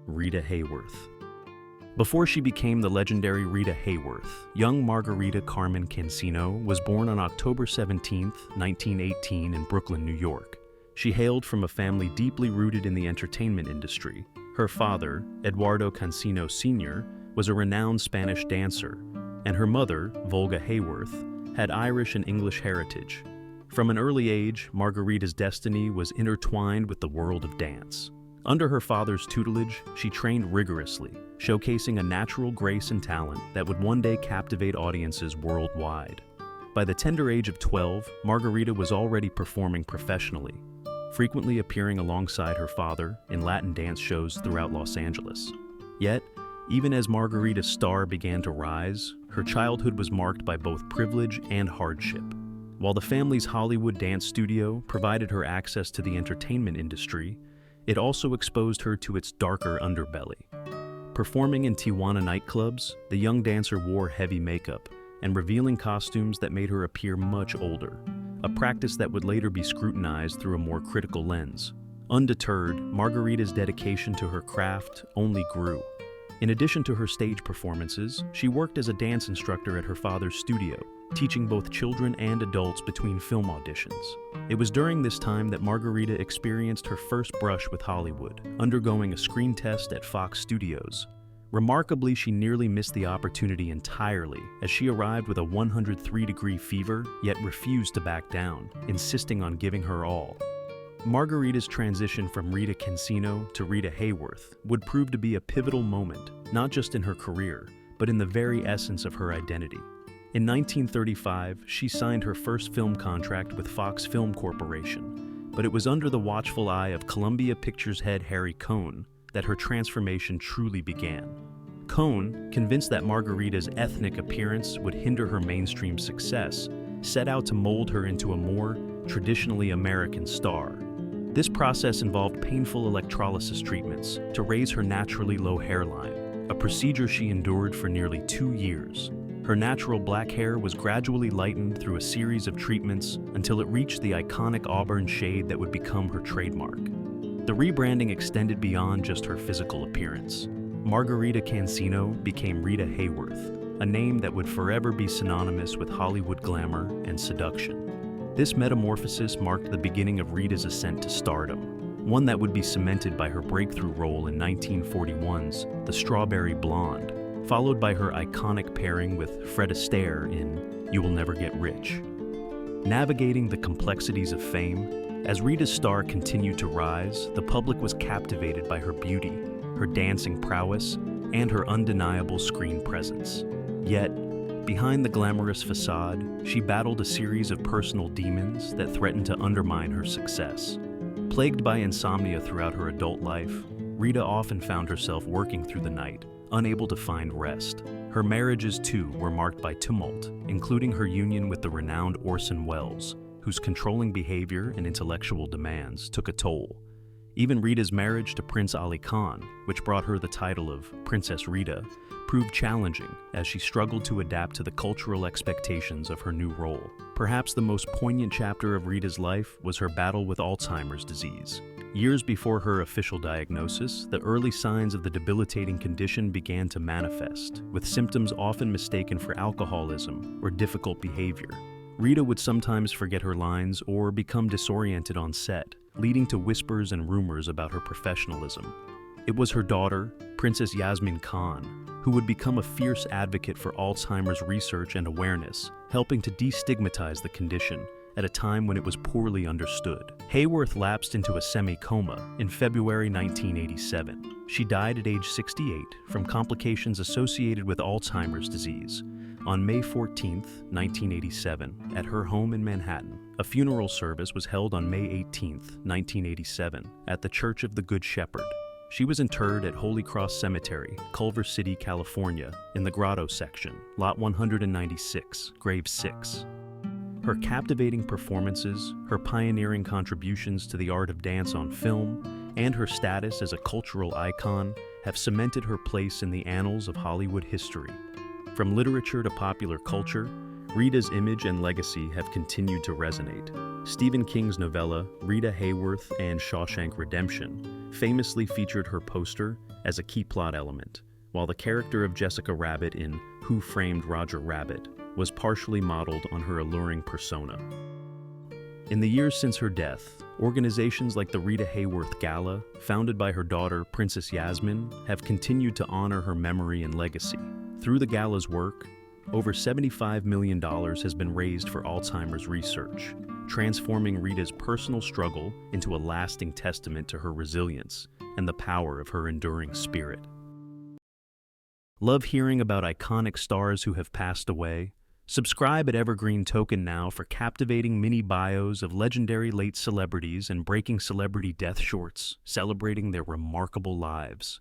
Rita Hayworth. Before she became the legendary Rita Hayworth, young Margarita Carmen Cansino was born on October 17, 1918 in Brooklyn, New York. She hailed from a family deeply rooted in the entertainment industry. Her father, Eduardo Cansino Sr., was a renowned Spanish dancer, and her mother, Volga Hayworth, had Irish and English heritage. From an early age, Margarita's destiny was intertwined with the world of dance. Under her father's tutelage, she trained rigorously, showcasing a natural grace and talent that would one day captivate audiences worldwide. By the tender age of 12, Margarita was already performing professionally, frequently appearing alongside her father in Latin dance shows throughout Los Angeles. Yet, even as Margarita's star began to rise, her childhood was marked by both privilege and hardship. While the family's Hollywood dance studio provided her access to the entertainment industry, it also exposed her to its darker underbelly. Performing in Tijuana nightclubs, the young dancer wore heavy makeup and revealing costumes that made her appear much older, a practice that would later be scrutinized through a more critical lens. Undeterred, Margarita's dedication to her craft only grew. In addition to her stage performances, she worked as a dance instructor at her father's studio, teaching both children and adults between film auditions. It was during this time that Margarita experienced her first brush with Hollywood, undergoing a screen test at Fox Studios. Remarkably, she nearly missed the opportunity entirely, as she arrived with a 103-degree fever, yet refused to back down, insisting on giving her all. Margarita's transition from Rita Cansino to Rita Hayworth would prove to be a pivotal moment, not just in her career, but in the very essence of her identity. In 1935, she signed her first film contract with Fox Film Corporation, but it was under the watchful eye of Columbia Pictures head Harry Cohn that her transformation truly began. Cohn, convinced that Margarita's ethnic appearance would hinder her mainstream success, set out to mold her into a more traditionally American star. This process involved painful electrolysis treatments to raise her naturally low hairline, a procedure she endured for nearly 2 years. Her natural black hair was gradually lightened through a series of treatments until it reached the iconic auburn shade that would become her trademark. The rebranding extended beyond just her physical appearance. Margarita Cansino became Rita Hayworth, a name that would forever be synonymous with Hollywood glamour and seduction. This metamorphosis marked the beginning of Rita's ascent to stardom, one that would be cemented by her breakthrough role in 1941's The Strawberry Blonde, followed by her iconic pairing with Fred Astaire in You Will Never Get Rich. Navigating the complexities of fame, as Rita's star continued to rise, the public was captivated by her beauty, her dancing prowess, and her undeniable screen presence. Yet, behind the glamorous facade, she battled a series of personal demons that threatened to undermine her success. Plagued by insomnia throughout her adult life, Rita often found herself working through the night, unable to find rest. Her marriages, too, were marked by tumult, including her union with the renowned Orson Welles, whose controlling behavior and intellectual demands took a toll. Even Rita's marriage to Prince Ali Khan, which brought her the title of Princess Rita, proved challenging as she struggled to adapt to the cultural expectations of her new role. Perhaps the most poignant chapter of Rita's life was her battle with Alzheimer's disease. Years before her official diagnosis, the early signs of the debilitating condition began to manifest, with symptoms often mistaken for alcoholism or difficult behavior. Rita would sometimes forget her lines or become disoriented on set, leading to whispers and rumors about her professionalism. It was her daughter, Princess Yasmin Khan, who would become a fierce advocate for Alzheimer's research and awareness, helping to destigmatize the condition at a time when it was poorly understood. Hayworth lapsed into a semi-coma in February 1987. She died at age 68 from complications associated with Alzheimer's disease on May 14, 1987, at her home in Manhattan. A funeral service was held on May 18, 1987, at the Church of the Good Shepherd. She was interred at Holy Cross Cemetery, Culver City, California, in the Grotto section, Lot 196, Grave 6. Her captivating performances, her pioneering contributions to the art of dance on film, and her status as a cultural icon have cemented her place in the annals of Hollywood history. From literature to popular culture, Rita's image and legacy have continued to resonate. Stephen King's novella, Rita Hayworth and Shawshank Redemption, famously featured her poster as a key plot element, while the character of Jessica Rabbit in Who Framed Roger Rabbit was partially modeled on her alluring persona. In the years since her death, organizations like the Rita Hayworth Gala, founded by her daughter Princess Yasmin, have continued to honor her memory and legacy. Through the gala's work, over $75 million has been raised for Alzheimer's research, transforming Rita's personal struggle into a lasting testament to her resilience and the power of her enduring spirit. Love hearing about iconic stars who have passed away? Subscribe at Evergreen Token now for captivating mini bios of legendary late celebrities and breaking celebrity death shorts celebrating their remarkable lives.